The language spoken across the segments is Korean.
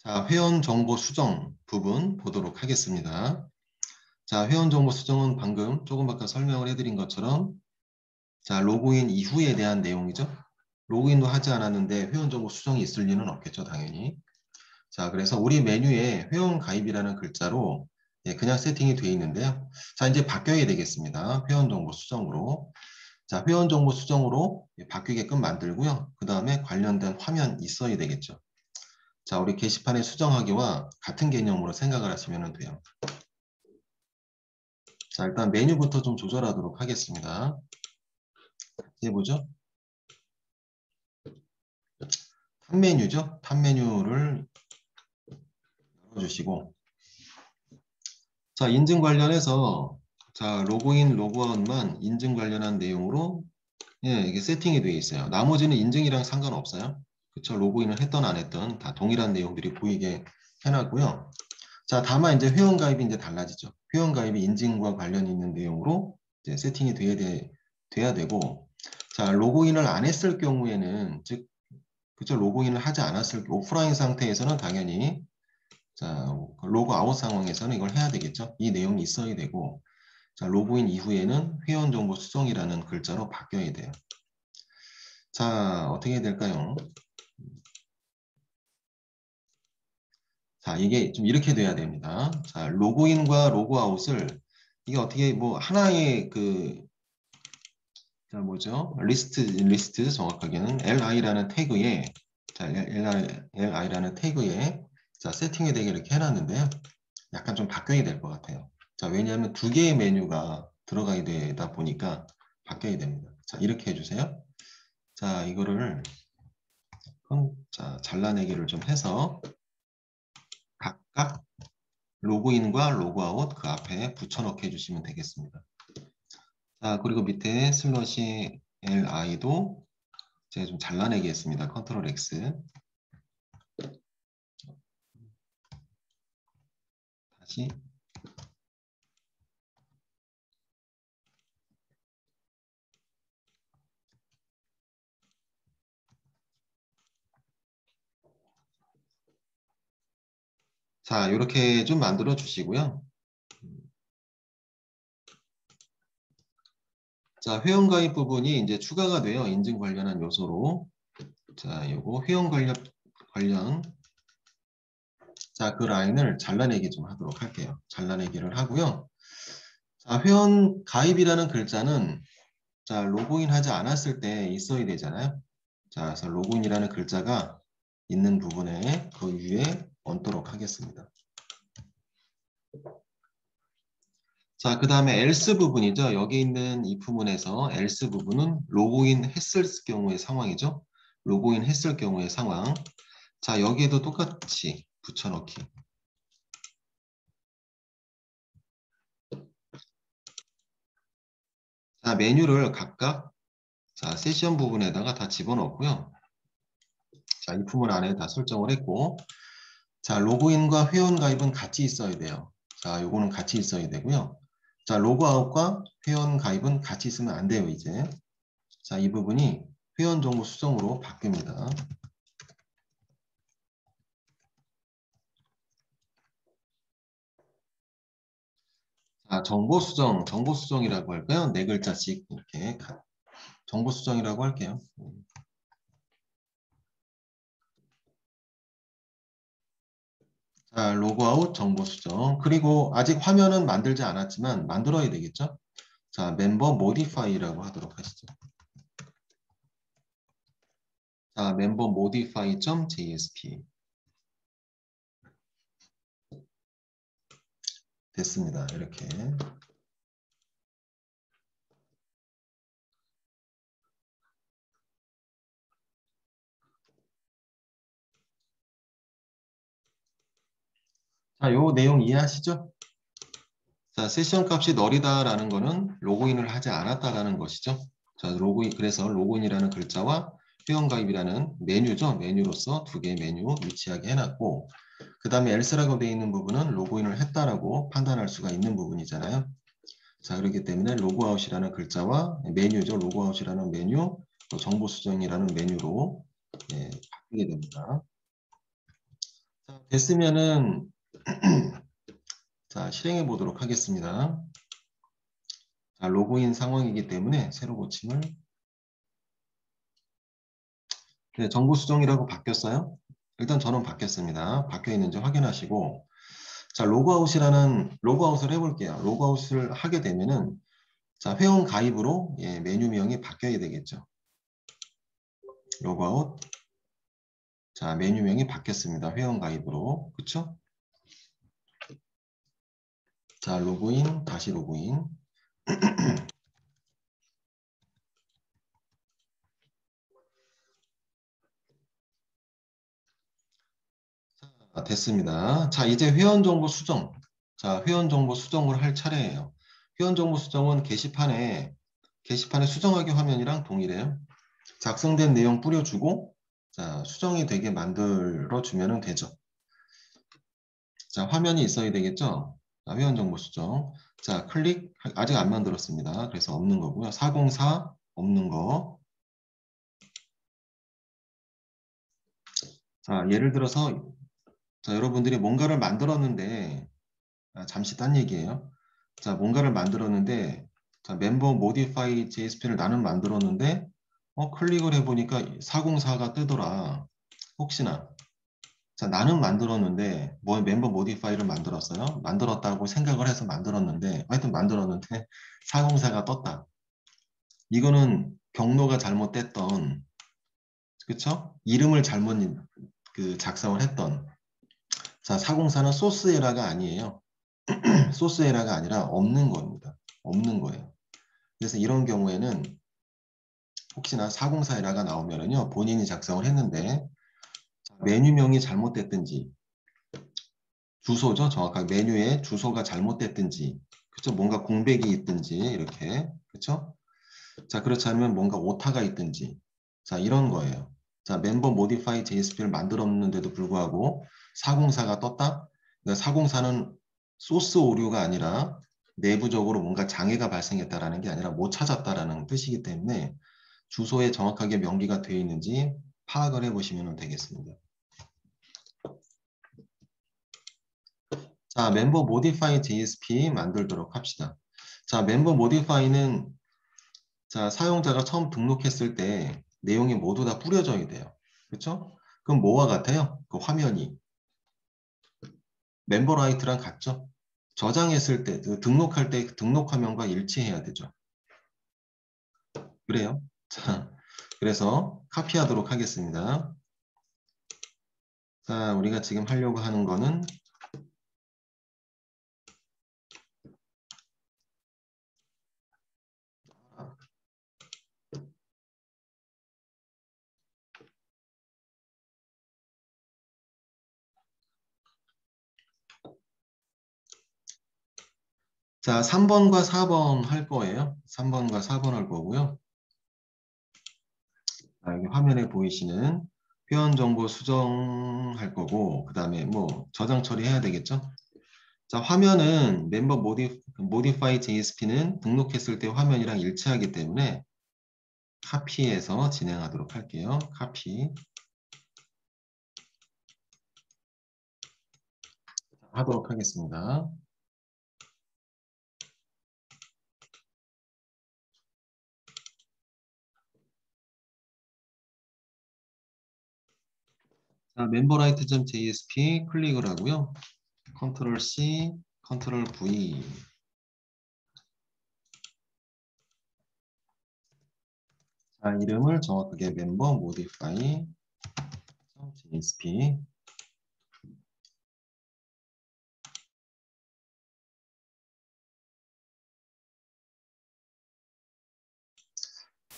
자, 회원 정보 수정 부분 보도록 하겠습니다. 자, 회원 정보 수정은 방금 조금 아까 설명을 해드린 것처럼 자, 로그인 이후에 대한 내용이죠. 로그인도 하지 않았는데 회원 정보 수정이 있을 리는 없겠죠, 당연히. 자, 그래서 우리 메뉴에 회원 가입이라는 글자로 그냥 세팅이 되어 있는데요. 자, 이제 바뀌어야 되겠습니다. 회원 정보 수정으로. 자, 회원 정보 수정으로 바뀌게끔 만들고요. 그 다음에 관련된 화면 있어야 되겠죠. 자, 우리 게시판의 수정하기와 같은 개념으로 생각을 하시면 돼요. 자, 일단 메뉴부터 좀 조절하도록 하겠습니다. 해보죠. 탑 메뉴죠. 탑 메뉴를 열어주시고, 자, 인증 관련해서 자, 로그인, 로그아웃만 인증 관련한 내용으로 이게 세팅이 되어 있어요. 나머지는 인증이랑 상관없어요. 그쵸? 로그인을 했던 안 했던 다 동일한 내용들이 보이게 해놨고요. 자, 다만 이제 회원 가입이 이제 달라지죠. 회원 가입이 인증과 관련이 있는 내용으로 이제 세팅이 돼야 되고, 자, 로그인을 안 했을 경우에는, 즉, 그쵸? 로그인을 하지 않았을 오프라인 상태에서는 당연히, 자, 로그아웃 상황에서는 이걸 해야 되겠죠. 이 내용이 있어야 되고, 자, 로그인 이후에는 회원 정보 수정이라는 글자로 바뀌어야 돼요. 자, 어떻게 해야 될까요? 자, 이게 좀 이렇게 돼야 됩니다. 자, 로그인과 로그아웃을 이게 어떻게 뭐 하나의 자, 뭐죠? 리스트 정확하게는 li라는 태그에 자, li라는 태그에 자, 세팅이 되게 이렇게 해놨는데요. 약간 좀 바뀌어야 될 것 같아요. 자, 왜냐하면 두 개의 메뉴가 들어가야 되다 보니까 바뀌어야 됩니다. 자, 이렇게 해주세요. 자, 이거를 자, 잘라내기를 좀 해서 각각 로그인과 로그아웃 그 앞에 붙여넣기 해주시면 되겠습니다. 자, 그리고 밑에 슬러시 li도 제가 좀 잘라내기 했습니다. 컨트롤 X. 다시. 자, 이렇게 좀 만들어 주시고요. 자, 회원가입 부분이 이제 추가가 돼요. 인증 관련한 요소로. 자, 요거 회원 관련. 자, 그 라인을 잘라내기 좀 하도록 할게요. 잘라내기를 하고요. 자, 회원 가입이라는 글자는 자, 로그인 하지 않았을 때 있어야 되잖아요. 자, 그래서 로그인이라는 글자가 있는 부분에 그 위에 얹도록 하겠습니다. 자, 그 다음에 else 부분이죠. 여기 있는 이 부분에서 else 부분은 로그인 했을 경우의 상황이죠. 로그인 했을 경우의 상황. 자, 여기에도 똑같이 붙여넣기. 자, 메뉴를 각각 자, 세션 부분에다가 다 집어넣고요. 자, 이 부분 안에 다 설정을 했고, 자, 로그인과 회원 가입은 같이 있어야 돼요. 자, 요거는 같이 있어야 되고요. 자, 로그아웃과 회원 가입은 같이 있으면 안 돼요, 이제. 자, 이 부분이 회원 정보 수정으로 바뀝니다. 자, 정보 수정이라고 할까요? 네 글자씩 이렇게 정보 수정이라고 할게요. 자, 로그아웃 정보 수정. 그리고 아직 화면은 만들지 않았지만 만들어야 되겠죠? 자, 멤버 모디파이라고 하도록 하시죠. 자, 멤버 modify.jsp 됐습니다. 이렇게. 자, 요 내용 이해하시죠? 자, 세션 값이 널이다라는 거는 로그인을 하지 않았다라는 것이죠. 자, 그래서 로그인이라는 글자와 회원가입이라는 메뉴죠. 메뉴로서 두 개의 메뉴 위치하게 해놨고, 그 다음에 else라고 되어 있는 부분은 로그인을 했다라고 판단할 수가 있는 부분이잖아요. 자, 그렇기 때문에 로그아웃이라는 글자와 메뉴죠. 로그아웃이라는 메뉴, 또 정보 수정이라는 메뉴로 바뀌게 됩니다. 자, 됐으면은 자, 실행해 보도록 하겠습니다. 자, 로그인 상황이기 때문에 새로 고침을. 네, 정보 수정이라고 바뀌었어요? 일단 저는 바뀌었습니다. 바뀌어 있는지 확인하시고, 자, 로그아웃을 해볼게요. 로그아웃을 하게 되면은, 자, 회원 가입으로 예, 메뉴명이 바뀌어야 되겠죠. 로그아웃. 자, 메뉴명이 바뀌었습니다. 회원 가입으로. 그쵸? 자, 로그인, 다시 로그인. 자, 됐습니다. 자, 이제 회원 정보 수정. 자, 회원 정보 수정을 할 차례예요. 회원 정보 수정은 게시판에 수정하기 화면이랑 동일해요. 작성된 내용 뿌려주고, 자, 수정이 되게 만들어 주면 되죠. 자, 화면이 있어야 되겠죠? 자, 회원 정보 수정. 자, 클릭. 아직 안 만들었습니다. 그래서 없는 거고요. 404 없는 거. 자, 예를 들어서 자, 여러분들이 뭔가를 만들었는데 잠시 딴 얘기예요. 자, 뭔가를 만들었는데 자, 멤버 모디파이 JSP를 나는 만들었는데 클릭을 해보니까 404가 뜨더라. 혹시나 자, 나는 만들었는데 멤버 모디파이를 만들었어요. 만들었다고 생각을 해서 만들었는데 하여튼 만들었는데 404가 떴다. 이거는 경로가 잘못됐던 그쵸? 이름을 잘못 작성을 했던 자, 404는 소스 에러가 아니에요. 소스 에러가 아니라 없는 겁니다. 없는 거예요. 그래서 이런 경우에는 혹시나 404 에러가 나오면은요, 본인이 작성을 했는데 메뉴명이 잘못됐든지 주소죠. 정확하게 메뉴에 주소가 잘못됐든지 그쵸? 뭔가 공백이 있든지 이렇게 그쵸? 자, 그렇지 않으면 뭔가 오타가 있든지 자, 이런 거예요. 자, 멤버 모디파이 JSP를 만들었는데도 불구하고 404가 떴다? 그러니까 404는 소스 오류가 아니라 내부적으로 뭔가 장애가 발생했다라는 게 아니라 못 찾았다라는 뜻이기 때문에 주소에 정확하게 명기가 되어 있는지 파악을 해보시면 되겠습니다. 자, 멤버 모디파이 JSP 만들도록 합시다. 자, 멤버 모디파이는 자, 사용자가 처음 등록했을 때 내용이 모두 다 뿌려져야 돼요. 그렇죠? 그럼 뭐와 같아요? 그 화면이 멤버 라이트랑 같죠? 저장했을 때, 등록할 때 등록 화면과 일치해야 되죠. 그래요? 자, 그래서 카피하도록 하겠습니다. 자, 우리가 지금 하려고 하는 거는 자, 3번과 4번 할 거예요. 3번과 4번 할 거고요. 자, 여기 화면에 보이시는 회원 정보 수정할 거고, 그 다음에 뭐 저장 처리해야 되겠죠? 자, 화면은 멤버 모디파이 JSP는 등록했을 때 화면이랑 일치하기 때문에 카피해서 진행하도록 할게요. 카피 하도록 하겠습니다. 자, memberWrite.jsp 클릭을 하고요. 컨트롤 C, 컨트롤 V. 자, 이름을 정확하게 member modify JSP.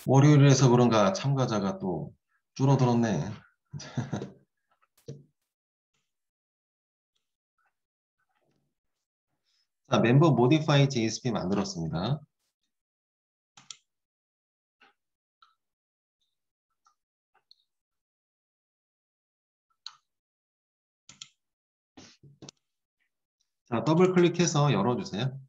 월요일에서 그런가 참가자가 또 줄어들었네. 자, member modify JSP 만들었습니다. 자, 더블 클릭해서 열어주세요.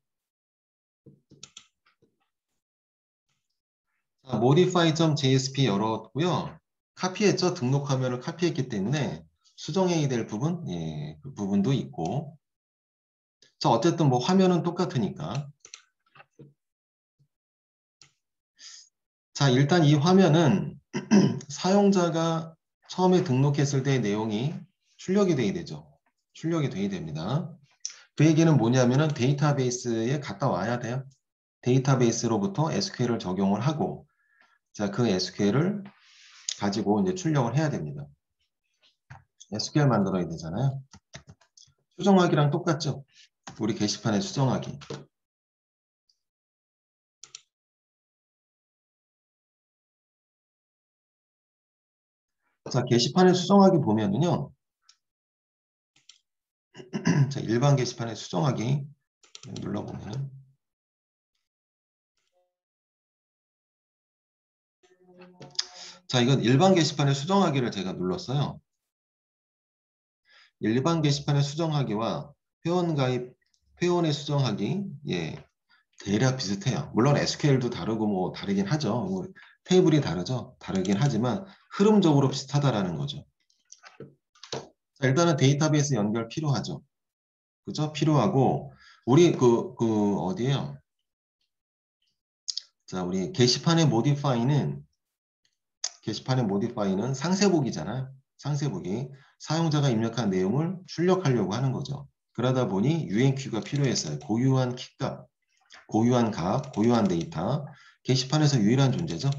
자, modify.jsp 열었고요. 카피했죠? 등록 화면을 카피했기 때문에 수정해야 될 부분, 예, 그 부분도 있고. 자, 어쨌든 뭐 화면은 똑같으니까. 자, 일단 이 화면은 사용자가 처음에 등록했을 때 내용이 출력이 돼야 되죠. 출력이 돼야 됩니다. 그 얘기는 뭐냐면은 데이터베이스에 갔다 와야 돼요. 데이터베이스로부터 SQL을 적용을 하고, 자, 그 SQL을 가지고 이제 출력을 해야 됩니다. SQL 만들어야 되잖아요. 수정하기랑 똑같죠? 우리 게시판에 수정하기. 자, 게시판에 수정하기 보면은요. 자, 일반 게시판에 수정하기 눌러보면 자, 이건 일반 게시판에 수정하기를 제가 눌렀어요. 일반 게시판의 수정하기와 회원 가입, 회원의 수정하기, 예, 대략 비슷해요. 물론 SQL도 다르고 뭐 다르긴 하죠. 뭐 테이블이 다르죠. 다르긴 하지만 흐름적으로 비슷하다라는 거죠. 자, 일단은 데이터베이스 연결 필요하죠. 그죠? 필요하고 우리 어디에요? 자, 우리 게시판의 모디파이는 상세보기잖아요. 상세보기. 사용자가 입력한 내용을 출력하려고 하는 거죠. 그러다 보니 UNQ가 필요했어요. 고유한 키값, 고유한 값, 고유한 데이터. 게시판에서 유일한 존재죠.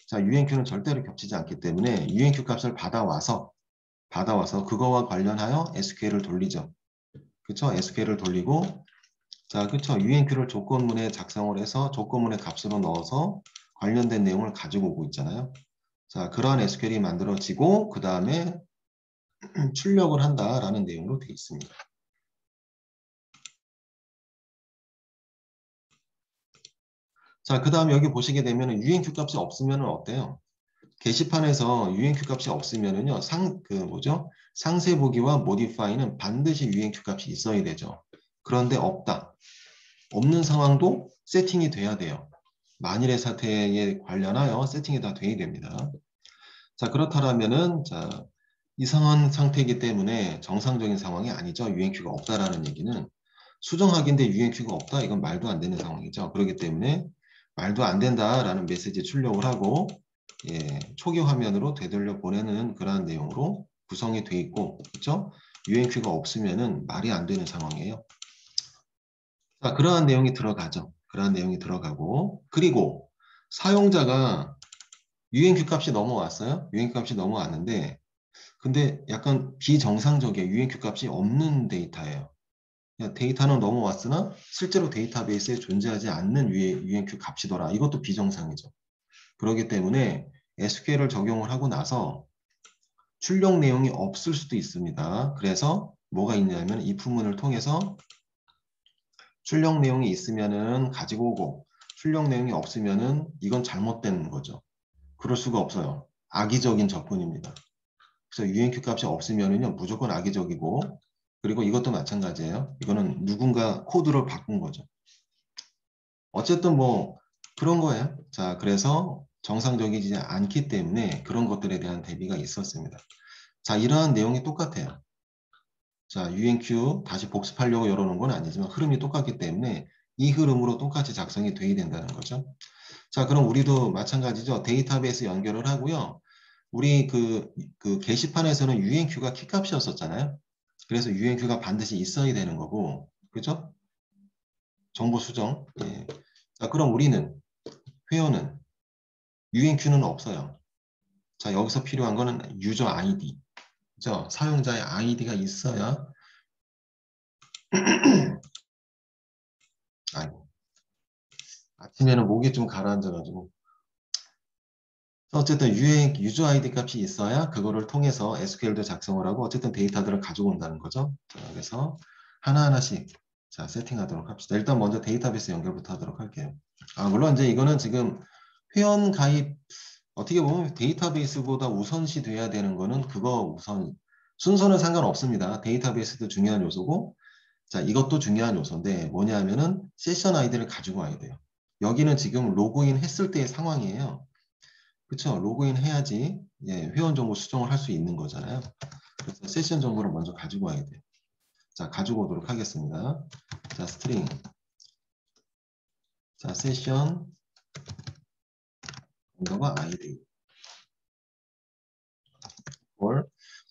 자, UNQ는 절대로 겹치지 않기 때문에 UNQ 값을 받아와서 그거와 관련하여 SQL을 돌리죠. 그쵸? SQL을 돌리고, 자, 그쵸? UNQ를 조건문에 작성을 해서 조건문의 값으로 넣어서 관련된 내용을 가지고 오고 있잖아요. 자, 그러한 SQL이 만들어지고 그 다음에 출력을 한다라는 내용으로 되어 있습니다. 자, 그 다음 여기 보시게 되면 UNQ 값이 없으면 어때요? 게시판에서 UNQ 값이 없으면은요, 상세 보기와 모디파이는 반드시 UNQ 값이 있어야 되죠. 그런데 없다. 없는 상황도 세팅이 돼야 돼요. 만일의 사태에 관련하여 세팅이 다 돼야 됩니다. 자, 그렇다면은, 자, 이상한 상태이기 때문에 정상적인 상황이 아니죠. UNQ가 없다라는 얘기는 수정하기인데 UNQ가 없다. 이건 말도 안 되는 상황이죠. 그렇기 때문에 말도 안 된다라는 메시지 출력을 하고 예, 초기 화면으로 되돌려 보내는 그러한 내용으로 구성이 돼 있고 그렇죠? UNQ가 없으면은 말이 안 되는 상황이에요. 자, 그러한 내용이 들어가죠. 그러한 내용이 들어가고 그리고 사용자가 UNQ 값이 넘어왔어요. UNQ 값이 넘어왔는데 근데 약간 비정상적이에요. UNQ 값이 없는 데이터예요. 데이터는 넘어왔으나 실제로 데이터베이스에 존재하지 않는 UNQ 값이더라. 이것도 비정상이죠. 그렇기 때문에 SQL을 적용을 하고 나서 출력 내용이 없을 수도 있습니다. 그래서 뭐가 있냐면 if문을 통해서 출력 내용이 있으면은 가지고 오고 출력 내용이 없으면은 이건 잘못된 거죠. 그럴 수가 없어요. 악의적인 접근입니다. 그래서 UNQ 값이 없으면은요 무조건 악의적이고 그리고 이것도 마찬가지예요. 이거는 누군가 코드를 바꾼 거죠. 어쨌든 뭐 그런 거예요. 자, 그래서 정상적이지 않기 때문에 그런 것들에 대한 대비가 있었습니다. 자, 이러한 내용이 똑같아요. 자, UNQ 다시 복습하려고 열어놓은 건 아니지만 흐름이 똑같기 때문에 이 흐름으로 똑같이 작성이 돼야 된다는 거죠. 자, 그럼 우리도 마찬가지죠. 데이터베이스 연결을 하고요. 우리 그 게시판에서는 UNQ가 키값이었었잖아요. 그래서 UNQ가 반드시 있어야 되는 거고, 그죠? 정보 수정. 예. 자, 그럼 우리는, 회원은 UNQ는 없어요. 자, 여기서 필요한 거는 유저 아이디. 그죠? 사용자의 아이디가 있어야, 아이고, 아침에는 목이 좀 가라앉아가지고. 어쨌든 유저 아이디 값이 있어야 그거를 통해서 SQL도 작성을 하고 어쨌든 데이터들을 가지고 온다는 거죠. 자, 그래서 하나하나씩 자, 세팅하도록 합시다. 일단 먼저 데이터베이스 연결부터 하도록 할게요. 아, 물론 이제 이거는 지금 회원 가입 어떻게 보면 데이터베이스보다 우선시 돼야 되는 거는 그거 우선 순서는 상관없습니다. 데이터베이스도 중요한 요소고 자, 이것도 중요한 요소인데 뭐냐 하면은 세션 아이디를 가지고 와야 돼요. 여기는 지금 로그인 했을 때의 상황이에요. 그쵸? 로그인 해야지 예, 회원 정보 수정을 할 수 있는 거잖아요. 그래서 세션 정보를 먼저 가지고 와야 돼요. 자, 가지고 오도록 하겠습니다. 자, 스트링. 자, 세션 언더바 아이디.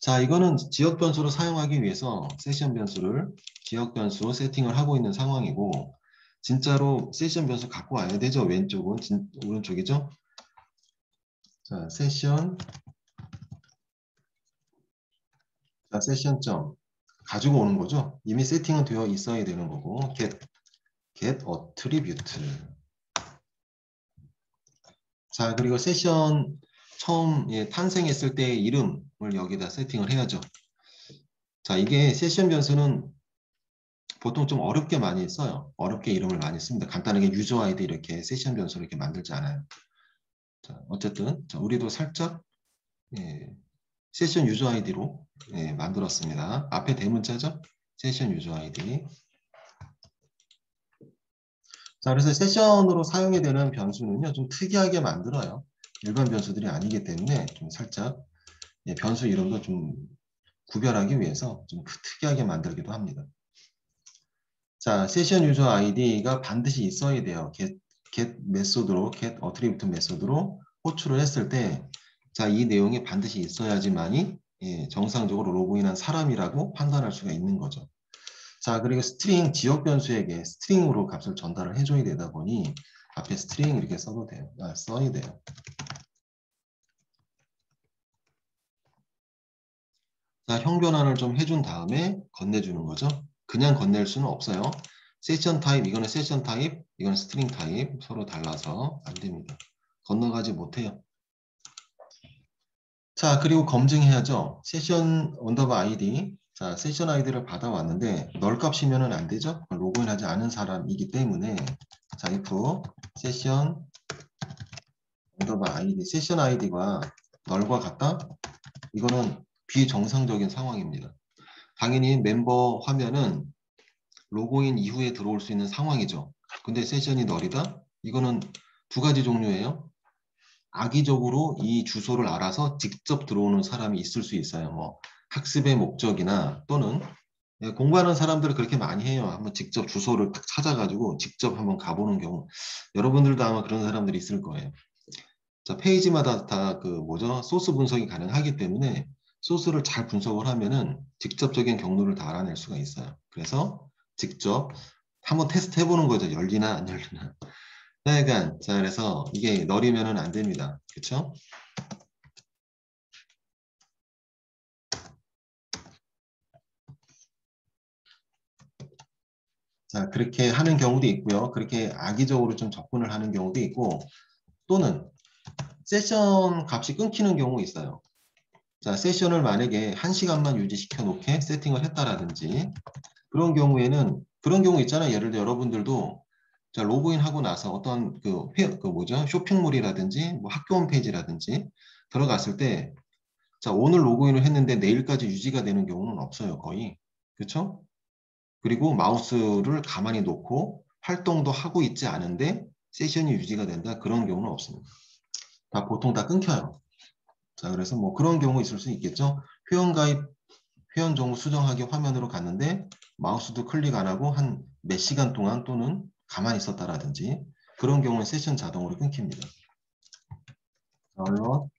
자, 이거는 지역 변수로 사용하기 위해서 세션 변수를 지역 변수로 세팅을 하고 있는 상황이고, 진짜로 세션 변수 갖고 와야 되죠. 왼쪽은 오른쪽이죠. 자, 세션 점 가지고 오는 거죠. 이미 세팅은 되어 있어야 되는 거고, get attribute. 자, 그리고 세션 처음 탄생했을 때의 이름을 여기다 세팅을 해야죠. 자, 이게 세션 변수는 보통 좀 어렵게 많이 써요. 어렵게 이름을 많이 씁니다. 간단하게 유저 아이디 이렇게 세션 변수를 이렇게 만들지 않아요. 자, 어쨌든 자, 우리도 살짝 세션 유저 아이디로 만들었습니다. 앞에 대문자죠? 세션 유저 아이디. 자, 그래서 세션으로 사용이 되는 변수는요, 좀 특이하게 만들어요. 일반 변수들이 아니기 때문에 좀 살짝 변수 이름도 좀 구별하기 위해서 좀 특이하게 만들기도 합니다. 자, 세션 유저 아이디가 반드시 있어야 돼요. get 메소드로, get attribute 메소드로 호출을 했을 때, 자, 이 내용이 반드시 있어야지만이 정상적으로 로그인한 사람이라고 판단할 수가 있는 거죠. 자, 그리고 스트링 지역 변수에게 스트링으로 값을 전달을 해줘야 되다 보니 앞에 스트링 이렇게 써도 돼요. 써야 돼요. 자, 형 변환을 좀 해준 다음에 건네주는 거죠. 그냥 건넬 수는 없어요. 세션 타입, 이거는 세션 타입, 이거는 스트링 타입 서로 달라서 안 됩니다. 건너가지 못해요. 자, 그리고 검증해야죠. 세션 언더바 아이디. 자, 세션 아이디를 받아왔는데 널 값이면은 안 되죠. 로그인하지 않은 사람이기 때문에 자, if 세션 언더바 아이디, 세션 아이디가 널과 같다? 이거는 비정상적인 상황입니다. 당연히 멤버 화면은 로그인 이후에 들어올 수 있는 상황이죠. 근데 세션이 널이다? 이거는 두 가지 종류예요. 악의적으로 이 주소를 알아서 직접 들어오는 사람이 있을 수 있어요. 뭐 학습의 목적이나 또는 공부하는 사람들은 그렇게 많이 해요. 한번 직접 주소를 딱 찾아가지고 직접 한번 가보는 경우. 여러분들도 아마 그런 사람들이 있을 거예요. 자, 페이지마다 다 그 뭐죠? 소스 분석이 가능하기 때문에 소스를 잘 분석을 하면은 직접적인 경로를 다 알아낼 수가 있어요. 그래서 직접 한번 테스트 해보는 거죠. 열리나 안 열리나. 하여간 자, 그래서 이게 널이면은 안 됩니다. 그렇죠? 자, 그렇게 하는 경우도 있고요. 그렇게 악의적으로 좀 접근을 하는 경우도 있고, 또는 세션 값이 끊기는 경우 있어요. 자, 세션을 만약에 1시간만 유지시켜 놓게 세팅을 했다라든지, 그런 경우 있잖아요. 예를 들어 여러분들도 자, 로그인 하고 나서 어떤 그 뭐죠? 쇼핑몰이라든지 뭐 학교 홈페이지라든지 들어갔을 때 자, 오늘 로그인을 했는데 내일까지 유지가 되는 경우는 없어요. 거의. 그렇죠? 그리고 마우스를 가만히 놓고 활동도 하고 있지 않은데 세션이 유지가 된다. 그런 경우는 없습니다. 보통 다 끊겨요. 자, 그래서 뭐 그런 경우 있을 수 있겠죠. 회원가입, 회원 정보 수정하기 화면으로 갔는데 마우스도 클릭 안 하고 한 몇 시간 동안 또는 가만히 있었다라든지 그런 경우는 세션 자동으로 끊깁니다. 다운로드.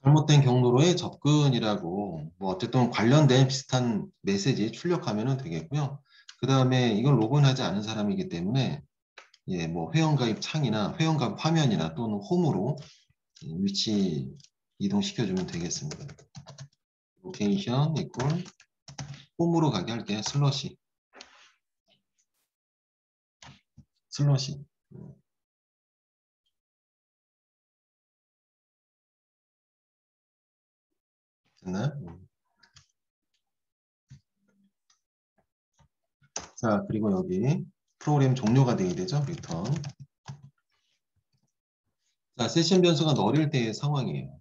잘못된 경로로의 접근이라고 뭐 어쨌든 관련된 비슷한 메시지 출력하면 되겠고요. 그 다음에 이건 로그인하지 않은 사람이기 때문에 뭐 회원가입 창이나 회원가입 화면이나 또는 홈으로 위치 이동시켜주면 되겠습니다. 로케이션 이퀄 홈으로 가게 할게요. 슬러시 됐나요? 자, 그리고 여기 프로그램 종료가 돼야 되죠. 리턴. 자, 세션 변수가 널일 때의 상황이에요.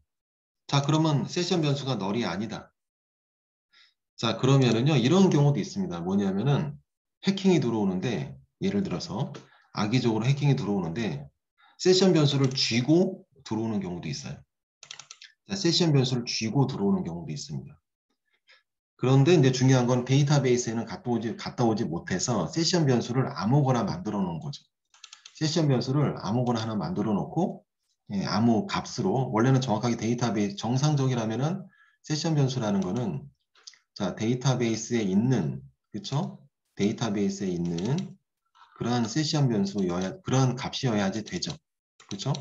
자, 그러면 세션 변수가 널이 아니다. 자, 그러면은요, 이런 경우도 있습니다. 뭐냐면은 해킹이 들어오는데, 예를 들어서 악의적으로 해킹이 들어오는데, 세션 변수를 쥐고 들어오는 경우도 있어요. 자, 세션 변수를 쥐고 들어오는 경우도 있습니다. 그런데 이제 중요한 건 데이터베이스에는 갔다 오지 못해서 세션 변수를 아무거나 만들어 놓은 거죠. 세션 변수를 아무거나 하나 만들어 놓고 예, 아무 값으로 원래는 정확하게 데이터베이스 정상적이라면은 세션 변수라는 거는 자 데이터베이스에 있는 그쵸? 데이터베이스에 있는 그러한 세션 변수여야 그러한 값이어야지 되죠. 그쵸?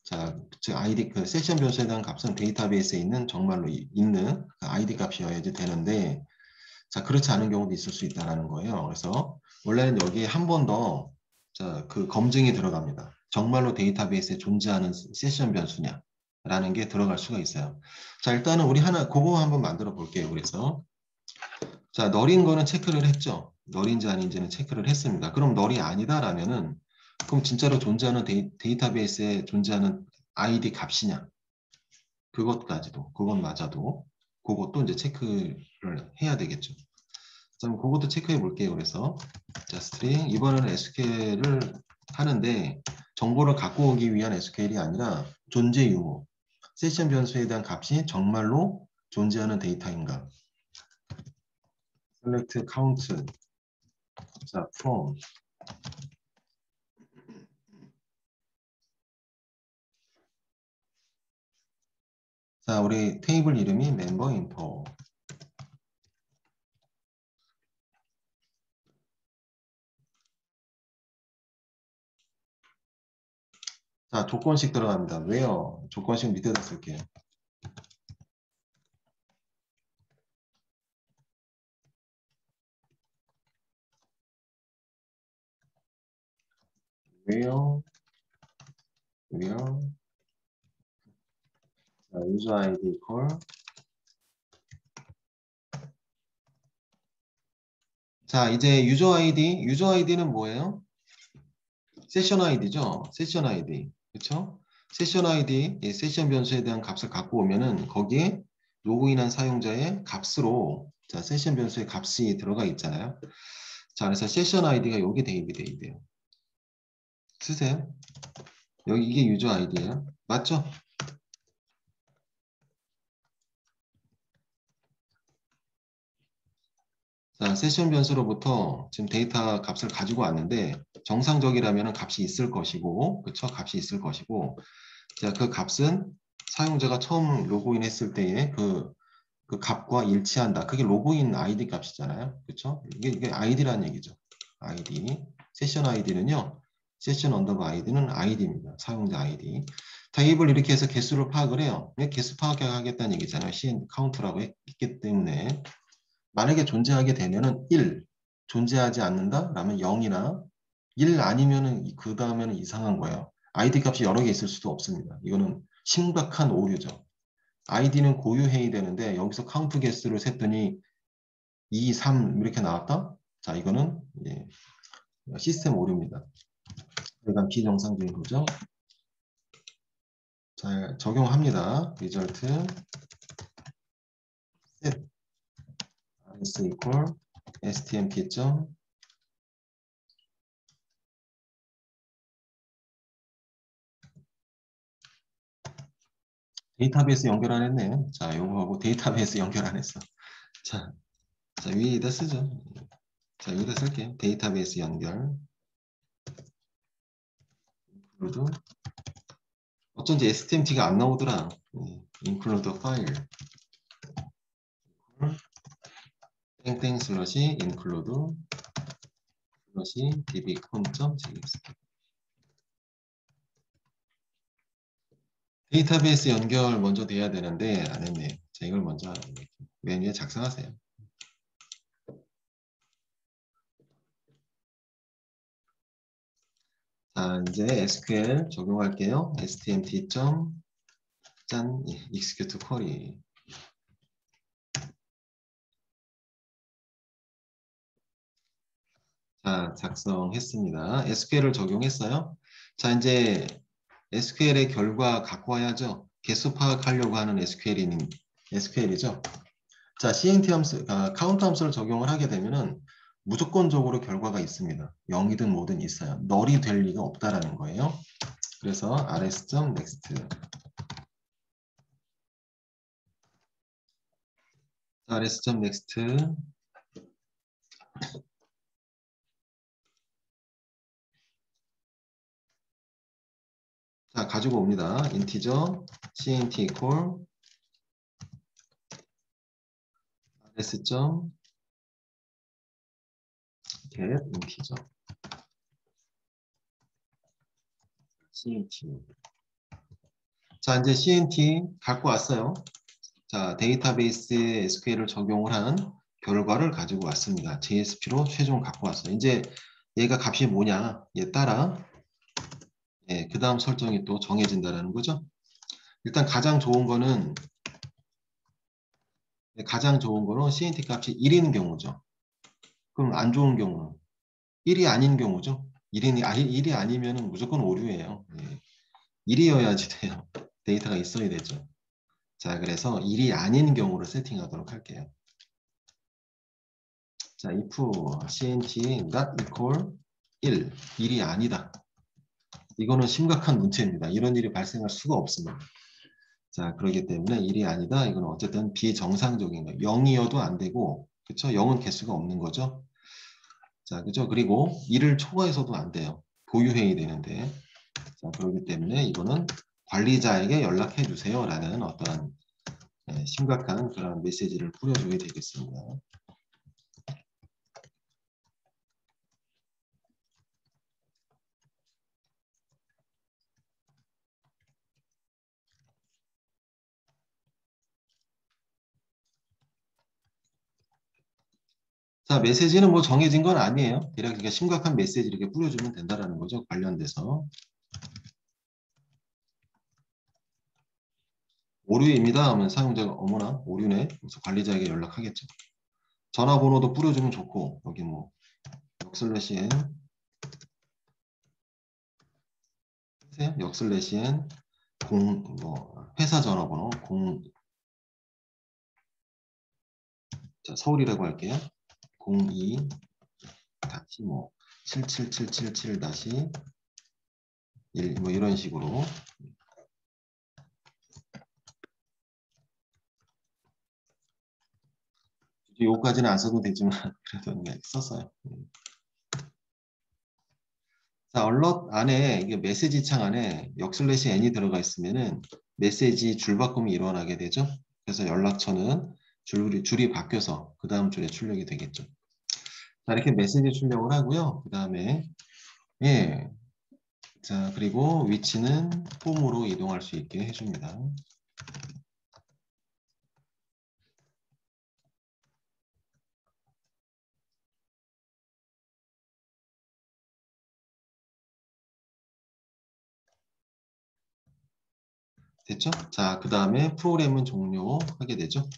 자, 즉 아이디 그 세션 변수에 대한 값은 데이터베이스에 있는 정말로 있는 그 아이디 값이어야지 되는데 자, 그렇지 않은 경우도 있을 수 있다는 거예요. 그래서 원래는 여기에 한 번 더 그 검증이 들어갑니다. 정말로 데이터베이스에 존재하는 세션 변수냐 라는 게 들어갈 수가 있어요. 자, 일단은 우리 그거 한번 만들어 볼게요. 그래서 자, 널인 거는 체크를 했죠. 널인지 아닌지는 체크를 했습니다. 그럼 널이 아니다라면은 그럼 진짜로 존재하는 데이터베이스에 존재하는 아이디 값이냐 그것마저도 그것도 이제 체크를 해야 되겠죠. 자, 그것도 체크해 볼게요. 그래서 자, 스트링 이번에는 SQL을 하는데 정보를 갖고 오기 위한 SQL이 아니라 존재 유무 세션 변수에 대한 값이 정말로 존재하는 데이터인가 select count 자, from 자, 우리 테이블 이름이 member info 자, 조건식 들어갑니다. 왜요? 조건식 밑에다 쓸게요. 왜요? 왜요? 자, user ID equal 자, 이제 유저 아이디는 뭐예요? 세션 아이디죠. 세션 아이디. 그렇죠? 세션 아이디, 이 세션 변수에 대한 값을 갖고 오면은 거기에 로그인한 사용자의 값으로 자, 세션 변수의 값이 들어가 있잖아요. 자, 그래서 세션 아이디가 여기 대입이 돼 있대요. 쓰세요. 여기 이게 유저 아이디예요. 맞죠? 자, 세션 변수로부터 지금 데이터 값을 가지고 왔는데 정상적이라면 값이 있을 것이고, 그쵸? 값이 있을 것이고, 자, 그 값은 사용자가 처음 로그인 했을 때의 그 값과 일치한다. 그게 로그인 아이디 값이잖아요. 그쵸? 이게 아이디라는 얘기죠. 아이디. 세션 아이디는요. 세션 언더바 아이디는 아이디입니다. 사용자 아이디. 타입을 이렇게 해서 개수를 파악을 해요. 개수 파악하겠다는 얘기잖아요. CN 카운트라고 했기 때문에 만약에 존재하게 되면은 1, 존재하지 않는다? 라면 0이나 1 아니면은 그 다음에는 이상한 거예요. 아이디 값이 여러 개 있을 수도 없습니다. 이거는 심각한 오류죠. 아이디는 고유해야 되는데 여기서 카운트 개수를 셌더니 2, 3 이렇게 나왔다? 자, 이거는 예, 시스템 오류입니다. 약간 비정상적인 거죠. 잘 적용합니다. 리절트 set s equal stmt 데이터베이스 연결 안 했네. 자, 요거하고 데이터베이스 연결 안 했어. 자, 위에다 쓰죠. 자, 여기다 쓸게요. 데이터베이스 연결. include 어쩐지 STMT가 안 나오더라. include 파일. 땡땡 슬러시 include 슬러시 dbcon.js 데이터베이스 연결 먼저 돼야 되는데 안 했네요. 자, 이걸 먼저 메뉴에 작성하세요. 자, 이제 SQL 적용할게요. stmt. 짠, execute query. 자, 작성했습니다. SQL을 적용했어요. 자, 이제 SQL의 결과 갖고 와야죠. 개수 파악하려고 하는 SQL이죠. 자, CNT 함수, 카운트 함수를 적용을 하게 되면은 무조건적으로 결과가 있습니다. 0이든 뭐든 있어요. 널이 될 리가 없다라는 거예요. 그래서 rs.next. rs.next. 자, 가지고 옵니다. 인티저 cnt equal rs.get 인티저 cnt. 자, 이제 cnt 갖고 왔어요. 자, 데이터베이스에 SQL을 적용을 한 결과를 가지고 왔습니다. JSP로 최종 갖고 왔어요. 이제 얘가 값이 뭐냐? 얘 따라 그 다음 설정이 또 정해진다는 거죠. 일단 가장 좋은 거는 CNT 값이 1인 경우죠. 그럼 안 좋은 경우는 1이 아닌 경우죠. 1이 아니면 무조건 오류예요. 1이어야지 돼요. 데이터가 있어야 되죠. 자, 그래서 1이 아닌 경우를 세팅하도록 할게요. 자, if cnt not equal 1, 1이 아니다. 이거는 심각한 문제입니다. 이런 일이 발생할 수가 없습니다. 자, 그렇기 때문에 1이 아니다. 이건 어쨌든 비정상적인 거예요. 0이어도 안 되고, 그쵸? 0은 개수가 없는 거죠. 자, 그죠? 그리고 1을 초과해서도 안 돼요. 보유해야 되는데. 자, 그렇기 때문에 이거는 관리자에게 연락해 주세요. 라는 어떠한 심각한 그런 메시지를 뿌려주게 되겠습니다. 자, 메시지는 뭐 정해진 건 아니에요. 대략 이렇게 심각한 메시지 이렇게 뿌려주면 된다라는 거죠. 관련돼서. 오류입니다 하면 사용자가 어머나 오류네. 그래서 관리자에게 연락하겠죠. 전화번호도 뿌려주면 좋고 여기 뭐 역슬래시엔 역슬래시엔 회사 전화번호 자, 서울이라고 할게요. 02 다시 뭐 77777 다시 1 뭐 이런 식으로 요까지는 안 써도 되지만 그래도 그냥 썼어요. 자, 얼럿 안에 이게 메시지 창 안에 역슬래시 n이 들어가 있으면은 메시지 줄바꿈이 일어나게 되죠. 그래서 연락처는 줄이 바뀌어서 그 다음 줄에 출력이 되겠죠. 자, 이렇게 메시지 출력을 하고요. 그 다음에 자, 그리고 위치는 홈으로 이동할 수 있게 해줍니다. 됐죠? 자, 그 다음에 프로그램은 종료하게 되죠.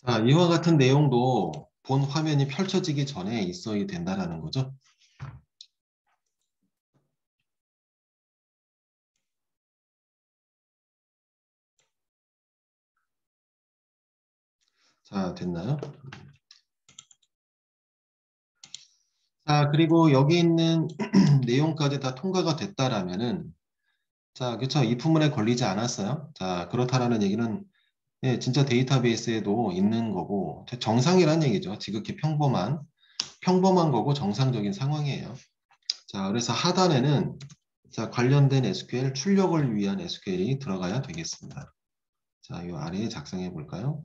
자, 이와 같은 내용도 본 화면이 펼쳐지기 전에 있어야 된다는 거죠. 자, 됐나요? 자, 그리고 여기 있는 내용까지 다 통과가 됐다라면은 자, 그쵸. 이 부분에 걸리지 않았어요. 자, 그렇다라는 얘기는 진짜 데이터베이스에도 있는 거고 정상이란 얘기죠. 지극히 평범한 거고 정상적인 상황이에요. 자, 그래서 하단에는 자, 관련된 SQL 출력을 위한 SQL이 들어가야 되겠습니다. 자, 이 아래에 작성해 볼까요?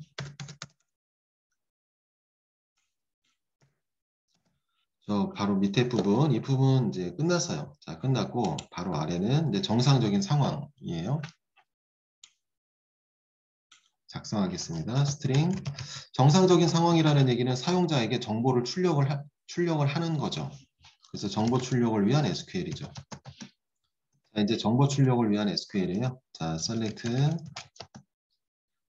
저 바로 밑에 부분, 이 부분 이제 끝났어요. 자, 끝났고 바로 아래는 이제 정상적인 상황이에요. 작성하겠습니다. 스트링. 정상적인 상황이라는 얘기는 사용자에게 정보를 출력을 하는 거죠. 그래서 정보 출력을 위한 SQL이죠. 자, 이제 정보 출력을 위한 SQL이에요. 자, select.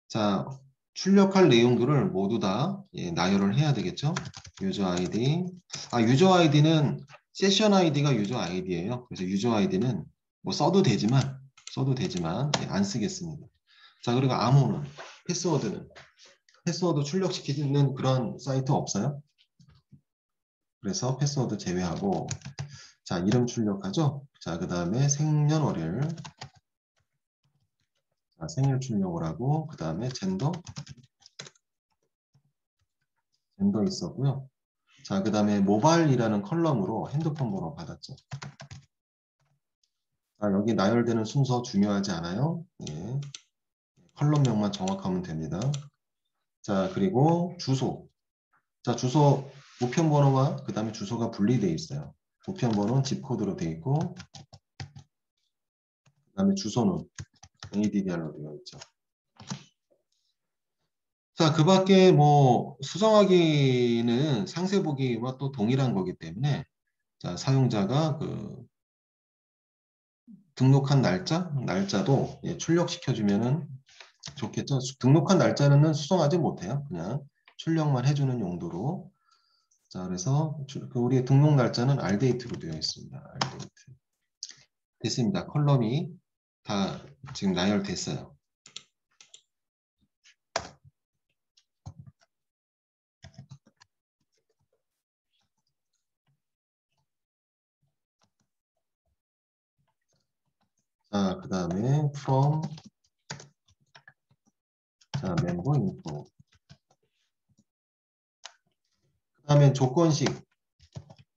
자, 출력할 내용들을 모두 다 나열을 해야 되겠죠. 유저 아이디. 유저 아이디는 세션 아이디가 유저 아이디예요. 그래서 유저 아이디는 뭐 써도 되지만 안 쓰겠습니다. 자, 그리고 암호는 패스워드 출력시키는 그런 사이트 없어요. 그래서 패스워드 제외하고 자, 이름 출력하죠. 자, 그 다음에 생년월일. 자, 생일 출력을 하고 그 다음에 젠더 있었고요. 자, 그 다음에 모바일이라는 컬럼으로 핸드폰 번호 받았죠. 자, 여기 나열되는 순서 중요하지 않아요? 예. 컬럼명만 정확하면 됩니다. 자, 그리고 주소. 자, 주소 우편번호와 그 다음에 주소가 분리되어 있어요. 우편번호는 집코드로 되어 있고 그 다음에 주소는 ADDR로 되어 있죠. 자, 그 밖에 뭐 수정하기는 상세 보기와 또 동일한 거기 때문에 자, 사용자가 그 등록한 날짜도 출력시켜주면은 좋겠죠. 등록한 날짜는 수정하지 못해요. 그냥 출력만 해주는 용도로. 자, 그래서 우리의 등록 날짜는 rdate로 되어 있습니다. rdate. 됐습니다. 컬럼이 다 지금 나열됐어요. 자, 그 다음에 from 자, member info. 그 다음에 조건식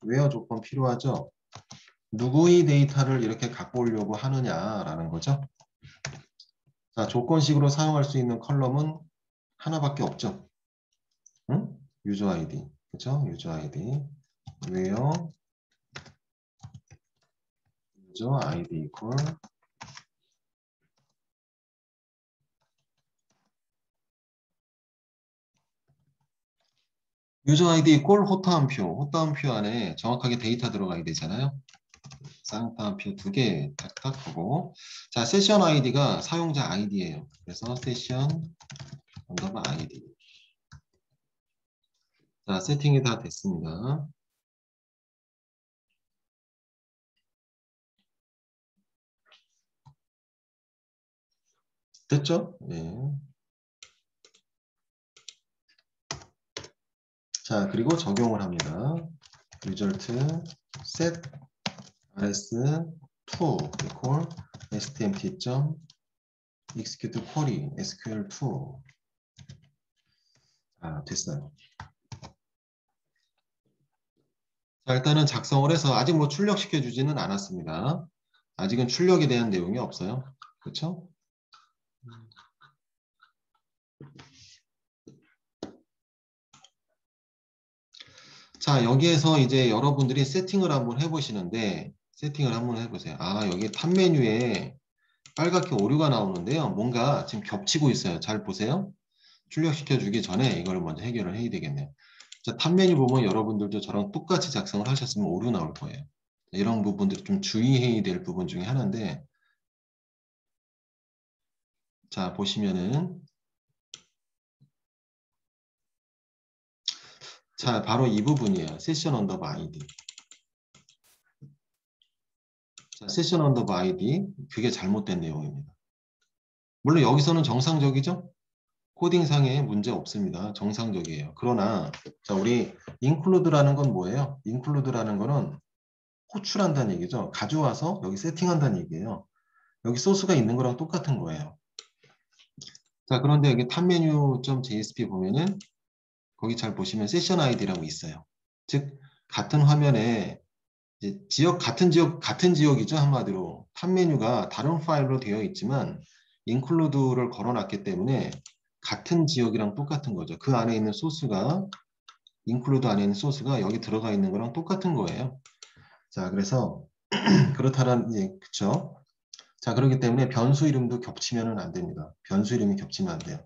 where 조건 필요하죠. 누구의 데이터를 이렇게 갖고 오려고 하느냐라는 거죠. 자, 조건식으로 사용할 수 있는 컬럼은 하나밖에 없죠. 응? 유저 아이디. 그죠? 유저 아이디. where 유저 아이디 equal 유저 아이디 equal 호타음표 안에 정확하게 데이터 들어가야 되잖아요. 쌍따옴표 2개 딱딱 하고 자, 세션 아이디가 사용자 아이디예요. 그래서 세션 언더바 아이디. 자, 세팅이 다 됐습니다. 됐죠? 예. 자, 그리고 적용을 합니다. result set rs2 equal stmt. execute query sql2. 됐어요. 자, 일단은 작성을 해서 아직 뭐 출력시켜 주지는 않았습니다. 아직은 출력에 대한 내용이 없어요. 그렇죠? 자, 여기에서 이제 여러분들이 세팅을 한번 해보시는데 세팅을 한번 해보세요. 여기 탑 메뉴에 빨갛게 오류가 나오는데요. 뭔가 지금 겹치고 있어요. 잘 보세요. 출력시켜 주기 전에 이걸 먼저 해결을 해야 되겠네요. 자, 탑 메뉴 보면 여러분들도 저랑 똑같이 작성을 하셨으면 오류 나올 거예요. 이런 부분들이 좀 주의해야 될 부분 중에 하나인데 자, 보시면은 자, 바로 이 부분이에요. 세션 언더바 아이디. 자, 세션 언더바 아이디 그게 잘못된 내용입니다. 물론 여기서는 정상적이죠? 코딩상에 문제 없습니다. 정상적이에요. 그러나 자, 우리 include라는 건 뭐예요? include라는 거는 호출한다는 얘기죠. 가져와서 여기 세팅한다는 얘기예요. 여기 소스가 있는 거랑 똑같은 거예요. 자, 그런데 여기 탑메뉴.jsp 보면은 거기 잘 보시면 세션 아이디라고 있어요. 즉 같은 화면에 이제 같은 지역이죠. 한마디로 탑메뉴가 다른 파일로 되어 있지만 include를 걸어놨기 때문에 같은 지역이랑 똑같은 거죠. 그 안에 있는 소스가 include 안에 있는 소스가 여기 들어가 있는 거랑 똑같은 거예요. 자, 그래서 그렇다란 그쵸? 자, 그렇기 때문에 변수 이름도 겹치면은 안 됩니다. 변수 이름이 겹치면 안 돼요.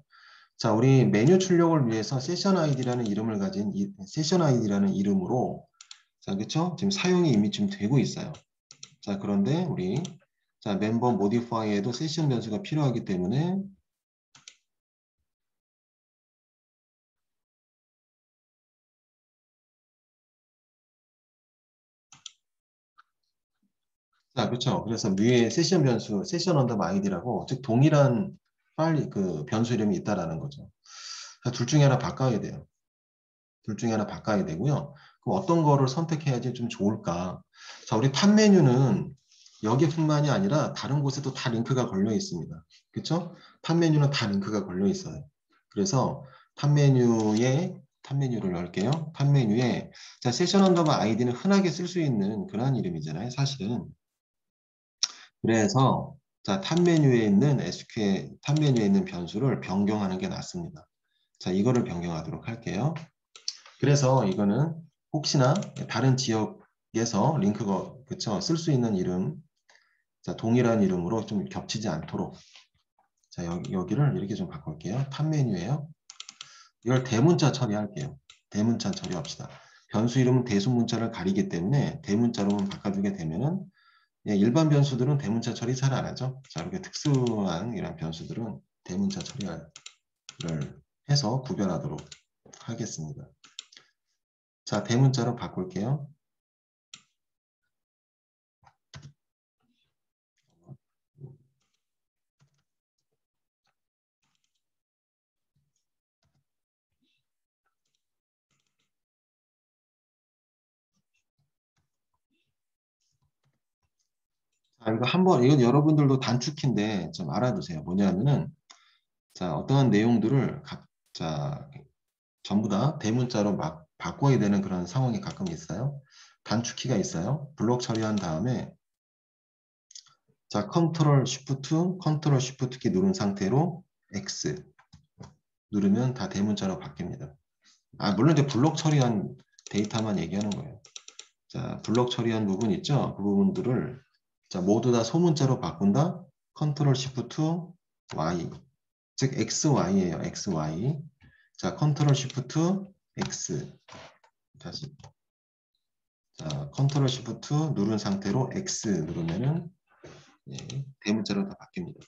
자, 우리 메뉴 출력을 위해서 세션 아이디라는 이름을 가진 세션 아이디라는 이름으로 자, 그쵸? 지금 사용이 이미 지금 되고 있어요. 자, 그런데 우리 자, 멤버 모디파이에도 세션 변수가 필요하기 때문에 자, 그렇죠. 그래서 위에 세션 변수, 세션 언더바 아이디라고, 즉 동일한 파일 그 변수 이름이 있다라는 거죠. 둘 중에 하나 바꿔야 돼요. 둘 중에 하나 바꿔야 되고요. 그럼 어떤 거를 선택해야지 좀 좋을까? 자, 우리 탑 메뉴는 여기뿐만이 아니라 다른 곳에도 다 링크가 걸려 있습니다. 그렇죠? 탑 메뉴는 다 링크가 걸려 있어요. 그래서 탑 메뉴를 넣을게요. 탑 메뉴에 자, 세션 언더바 아이디는 흔하게 쓸 수 있는 그런 이름이잖아요. 사실은. 그래서 자, 탑 메뉴에 있는 SQL 탑 메뉴에 있는 변수를 변경하는 게 낫습니다. 자, 이거를 변경하도록 할게요. 그래서 이거는 혹시나 다른 지역에서 링크가 그쵸 쓸 수 있는 이름, 자, 동일한 이름으로 좀 겹치지 않도록 자, 여기를 이렇게 좀 바꿀게요. 탑 메뉴에요. 이걸 대문자 처리할게요. 대문자 처리합시다. 변수 이름은 대수문자를 가리기 때문에 대문자로만 바꿔주게 되면은 예, 일반 변수들은 대문자 처리 잘 안 하죠. 자, 이렇게 특수한 이런 변수들은 대문자 처리를 해서 구별하도록 하겠습니다. 자, 대문자로 바꿀게요. 자, 이거 한번, 이건 여러분들도 단축키인데 좀 알아두세요. 뭐냐면은, 자, 어떠한 내용들을 자, 전부 다 대문자로 막 바꿔야 되는 그런 상황이 가끔 있어요. 단축키가 있어요. 블록 처리한 다음에, 자, 컨트롤 쉬프트 키 누른 상태로 X 누르면 다 대문자로 바뀝니다. 아, 물론 이제 블록 처리한 데이터만 얘기하는 거예요. 자, 블록 처리한 부분 있죠? 그 부분들을 자, 모두 다 소문자로 바꾼다. 컨트롤 시프트 Y. 즉 XY예요. XY. 자, 컨트롤 시프트 X. 다시. 자, 컨트롤 시프트 누른 상태로 X 누르면은 예, 대문자로 다 바뀝니다.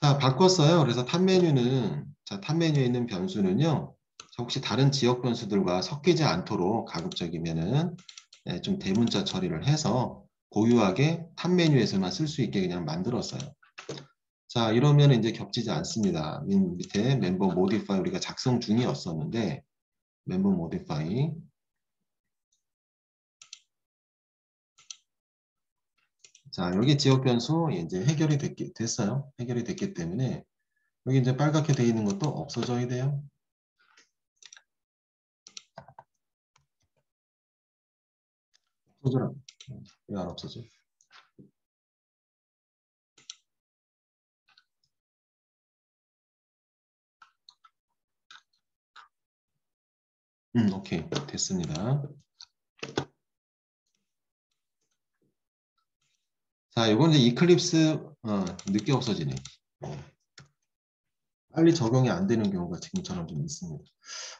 자, 바꿨어요. 그래서 탑 메뉴는 자, 탑 메뉴에 있는 변수는요. 혹시 다른 지역 변수들과 섞이지 않도록 가급적이면은 예, 좀 대문자 처리를 해서 고유하게 탑 메뉴에서만 쓸 수 있게 그냥 만들었어요. 자, 이러면 이제 겹치지 않습니다. 밑에 멤버 모디파이 우리가 작성 중이었었는데 멤버 모디파이 자, 여기 지역 변수 이제 됐어요. 해결이 됐기 때문에 여기 이제 빨갛게 되어 있는 것도 없어져야 돼요. 없어져라. 왜 안 없어져? 오케이. 됐습니다. 자, 이건 이제 이클립스 늦게 없어지네. 빨리 적용이 안 되는 경우가 지금처럼 좀 있습니다.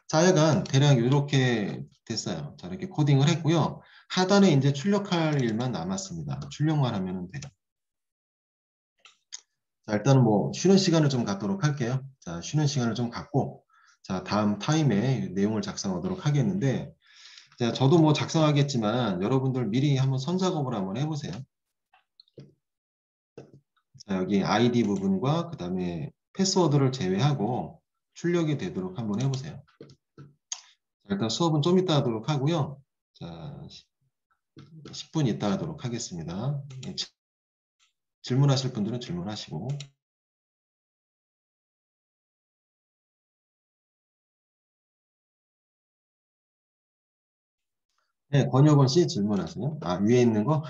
자, 하여간 대략 이렇게 됐어요. 자, 이렇게 코딩을 했고요. 하단에 이제 출력할 일만 남았습니다. 출력만 하면 돼요. 자, 일단은 뭐 쉬는 시간을 좀 갖도록 할게요. 자, 쉬는 시간을 좀 갖고 자, 다음 타임에 내용을 작성하도록 하겠는데 자, 저도 뭐 작성하겠지만 여러분들 미리 한번 선작업을 한번 해보세요. 자, 여기 아이디 부분과 그 다음에 패스워드를 제외하고 출력이 되도록 한번 해보세요. 자, 일단 수업은 좀 이따 하도록 하고요. 자, 10분 이따 하도록 하겠습니다. 예, 질문하실 분들은 질문하시고. 네, 권혁원 씨 질문하세요. 아, 위에 있는 거?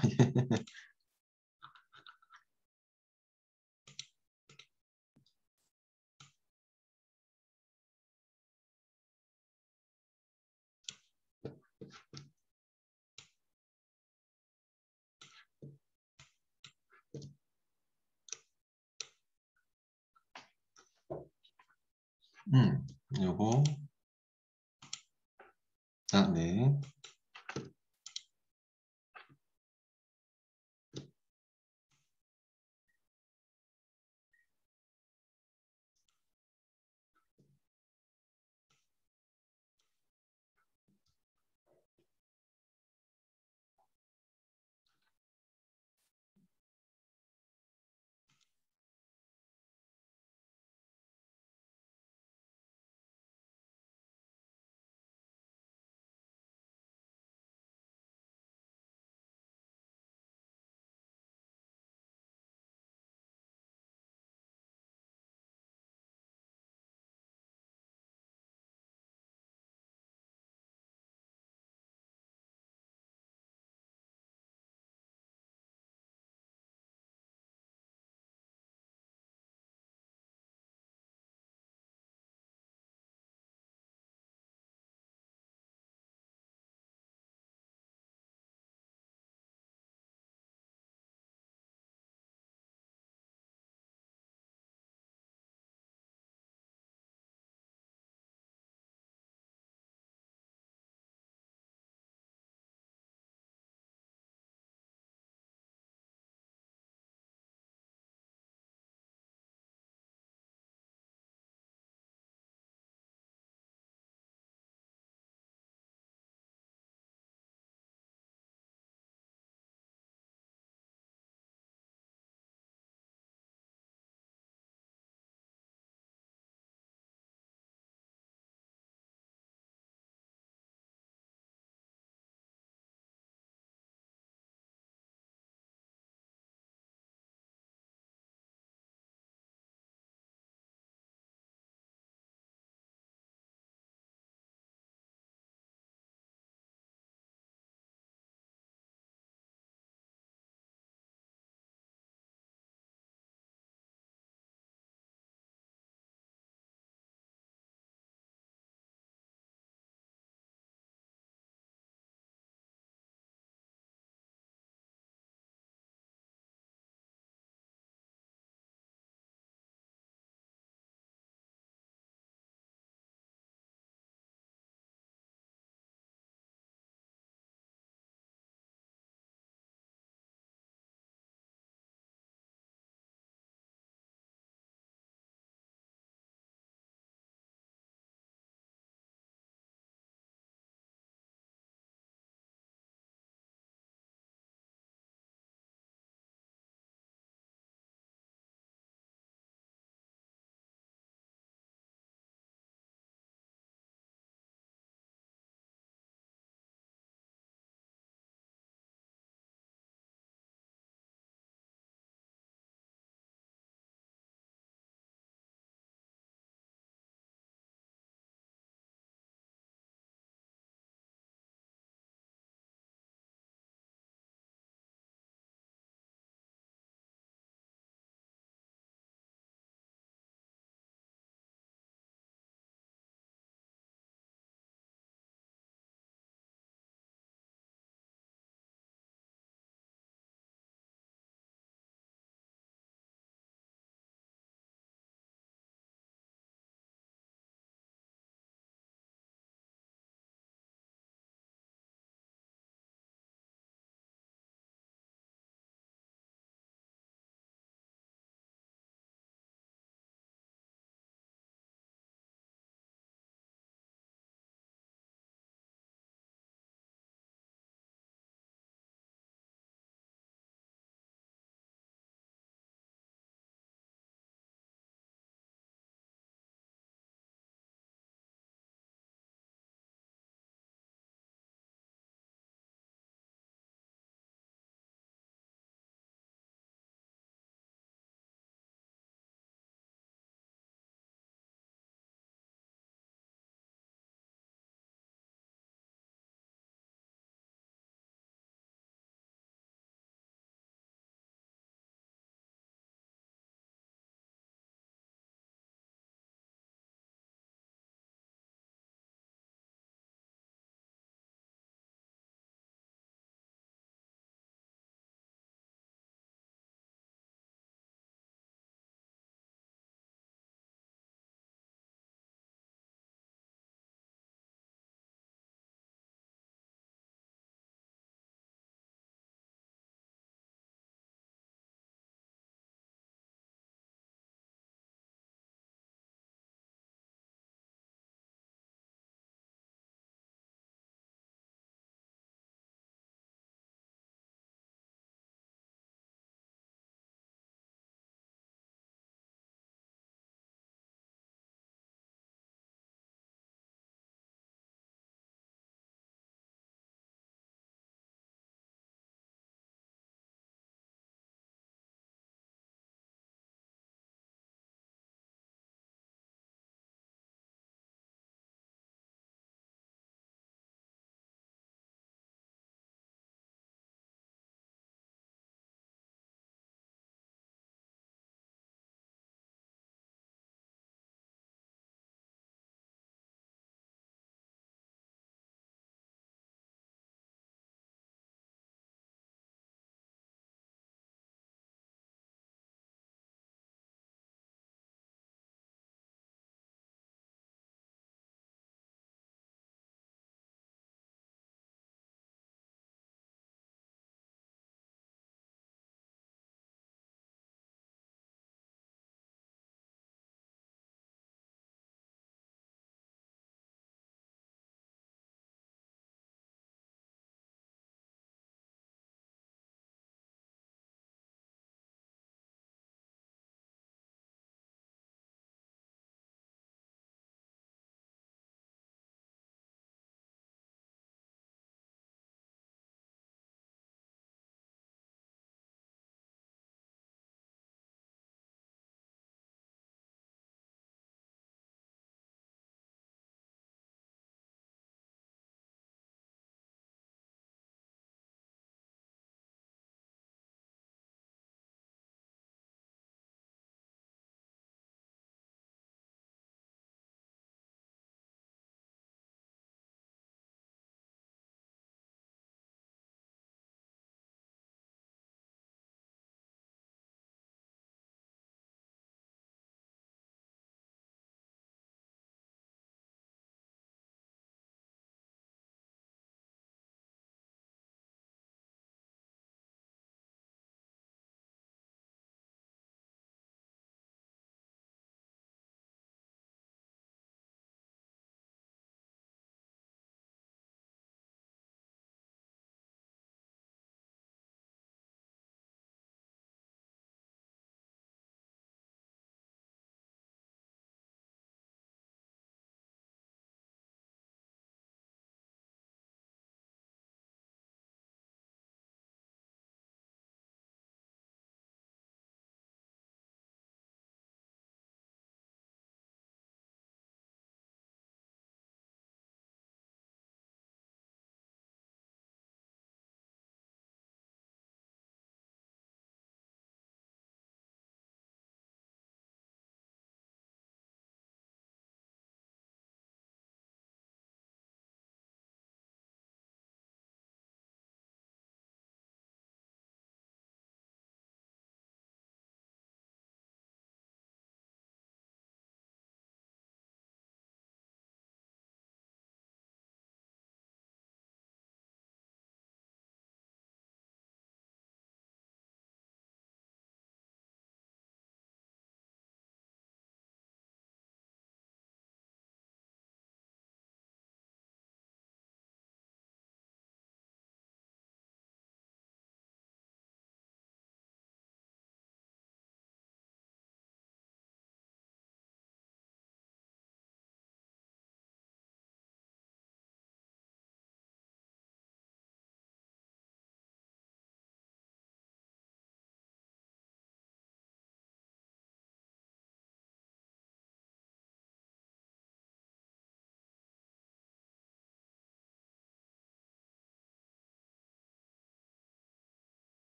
요거. 자, 네.